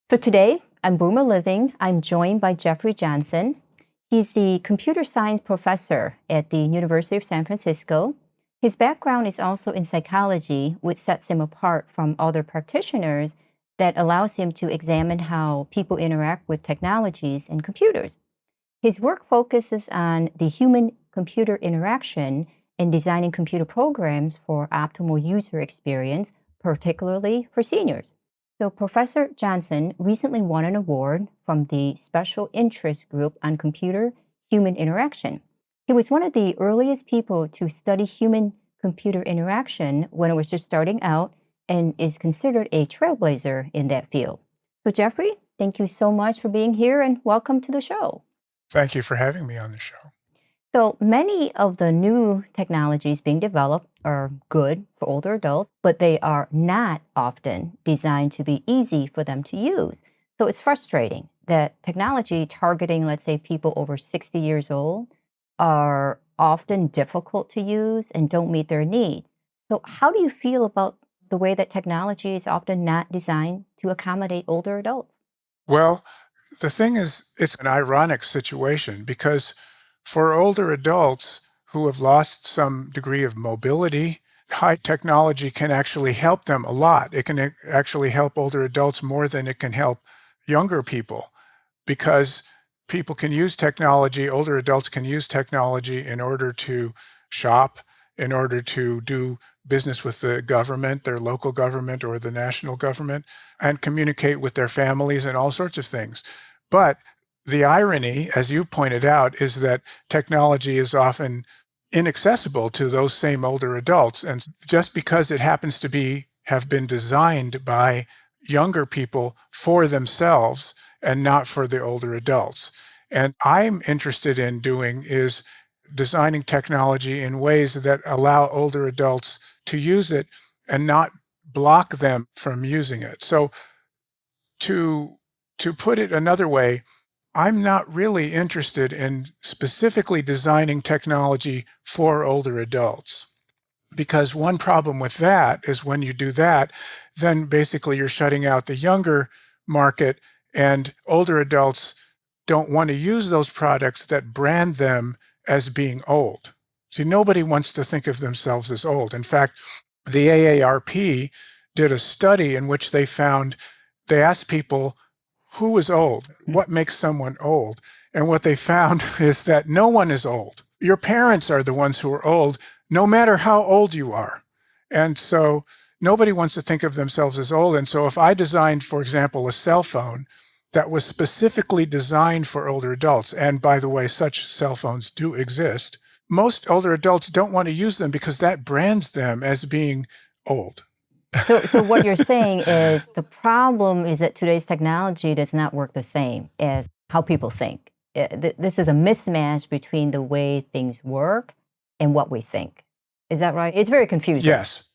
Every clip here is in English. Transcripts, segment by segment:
So today on Boomer Living, I'm joined by Jeffrey Johnson. He's the computer science professor at the University of San Francisco. His background is also in psychology, which sets him apart from other practitioners that allows him to examine how people interact with technologies and computers. His work focuses on the human computer interaction and designing computer programs for optimal user experience, particularly for seniors. So, Professor Johnson recently won an award from the Special Interest Group on Computer Human Interaction. He was one of the earliest people to study human computer interaction when it was just starting out and is considered a trailblazer in that field. So, Jeffrey, thank you so much for being here and welcome to the show. Thank you for having me on the show. So many of the new technologies being developed are good for older adults, but they are not often designed to be easy for them to use. So it's frustrating that technology targeting, let's say, people over 60 years old are often difficult to use and don't meet their needs. So, how do you feel about the way that technology is often not designed to accommodate older adults? Well, the thing is, it's an ironic situation because for older adults who have lost some degree of mobility, high technology can actually help them a lot. It can actually help older adults more than it can help younger people because people can use technology, older adults can use technology in order to shop, in order to do business with the government, their local government or the national government, and communicate with their families and all sorts of things. But the irony, as you pointed out, is that technology is often inaccessible to those same older adults. And just because it happens to have been designed by younger people for themselves and not for the older adults. And I'm interested in doing is designing technology in ways that allow older adults to use it and not block them from using it. So to put it another way, I'm not really interested in specifically designing technology for older adults. Because one problem with that is when you do that, then basically you're shutting out the younger market, and older adults don't want to use those products that brand them as being old. See, nobody wants to think of themselves as old. In fact, the AARP did a study in which they asked people, who is old? What makes someone old? And what they found is that no one is old. Your parents are the ones who are old, no matter how old you are. And so nobody wants to think of themselves as old. And so if I designed, for example, a cell phone that was specifically designed for older adults, and by the way, such cell phones do exist, most older adults don't want to use them because that brands them as being old. So what you're saying is the problem is that today's technology does not work the same as how people think. This is a mismatch between the way things work and what we think. Is that right? It's very confusing. Yes.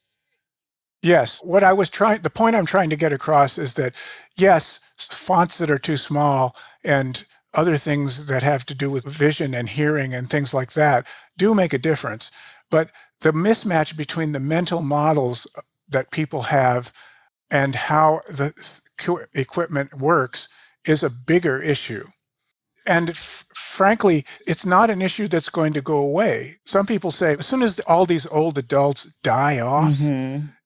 Yes. The point I'm trying to get across is that, yes, fonts that are too small and other things that have to do with vision and hearing and things like that do make a difference. But the mismatch between the mental models that people have and how the equipment works is a bigger issue. And frankly, it's not an issue that's going to go away. Some people say as soon as all these old adults die off,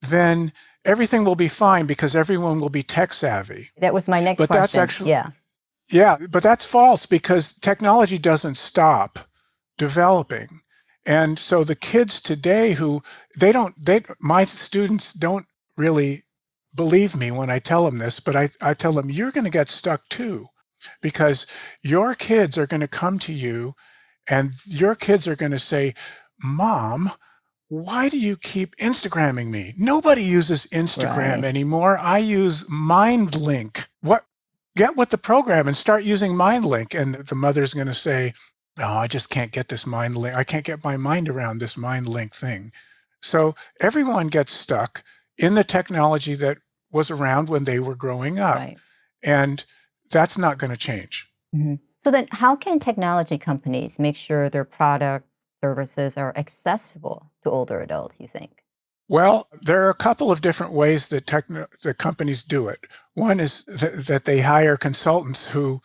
then everything will be fine because everyone will be tech savvy. That was my next But question. that's actually, yeah. Yeah, but that's false because technology doesn't stop developing. And so the kids today my students don't really believe me when I tell them this, but I tell them, you're going to get stuck too, because your kids are going to come to you and your kids are going to say, Mom, why do you keep Instagramming me? Nobody uses Instagram Right. anymore. I use MindLink. Get with the program and start using MindLink. And the mother's going to say, no, I just can't get this MindLink. I can't get my mind around this MindLink thing. So everyone gets stuck in the technology that was around when they were growing up. Right. And that's not going to change. So then how can technology companies make sure their product services are accessible to older adults, you think? Well, there are a couple of different ways that the companies do it. One is that they hire consultants who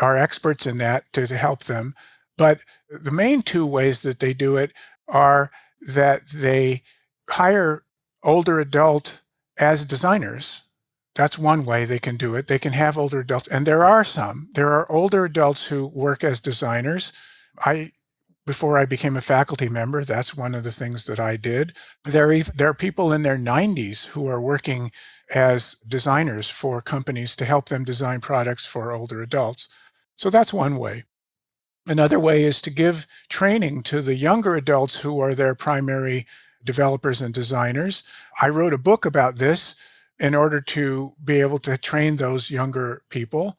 are experts in that to help them. But the main two ways that they do it are that they hire older adult as designers. That's one way they can do it. They can have older adults, and there are some. There are older adults who work as designers. I Before I became a faculty member, that's one of the things that I did. There are people in their 90s who are working as designers for companies to help them design products for older adults. So that's one way. Another way is to give training to the younger adults who are their primary developers and designers. I wrote a book about this in order to be able to train those younger people.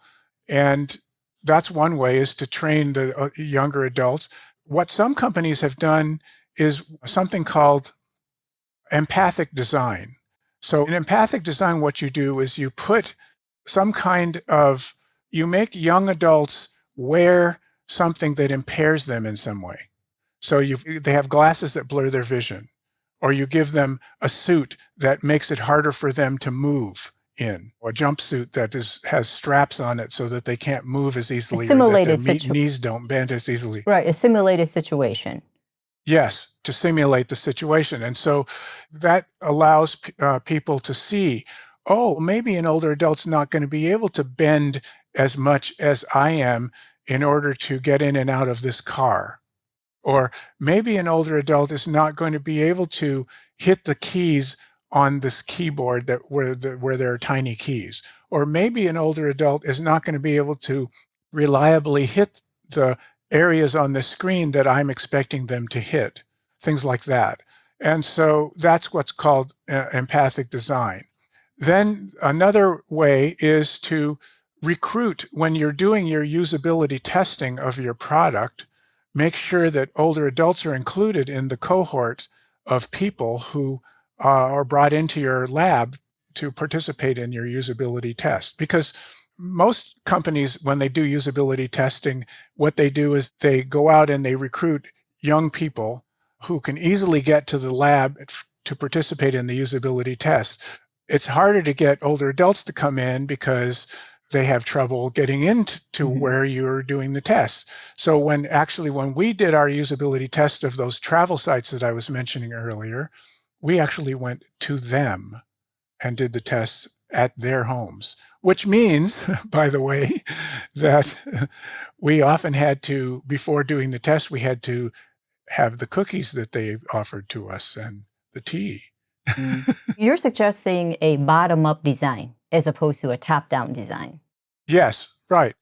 And that's one way, is to train the younger adults. What some companies have done is something called empathic design. So in empathic design, what you do is you put some kind of, you make young adults wear something that impairs them in some way. So they have glasses that blur their vision, or you give them a suit that makes it harder for them to move in, or a jumpsuit that has straps on it so that they can't move as A easily, or that their simulated situation. knees don't bend as easily. Right, a simulated situation. Yes, to simulate the situation. And so that allows people to see, oh, maybe an older adult's not going to be able to bend as much as I am in order to get in and out of this car. Or maybe an older adult is not going to be able to hit the keys on this keyboard where there are tiny keys. Or maybe an older adult is not going to be able to reliably hit the areas on the screen that I'm expecting them to hit, things like that. And so that's what's called empathic design. Then another way is to recruit. When you're doing your usability testing of your product, make sure that older adults are included in the cohort of people who are brought into your lab to participate in your usability test. Because most companies, when they do usability testing, what they do is they go out and they recruit young people who can easily get to the lab to participate in the usability test. It's harder to get older adults to come in because they have trouble getting into where you're doing the test. So when we did our usability test of those travel sites that I was mentioning earlier, we actually went to them and did the tests at their homes, which means, by the way, that we often had to, before doing the test, we had to have the cookies that they offered to us and the tea. You're suggesting a bottom-up design as opposed to a top-down design. Yes, right.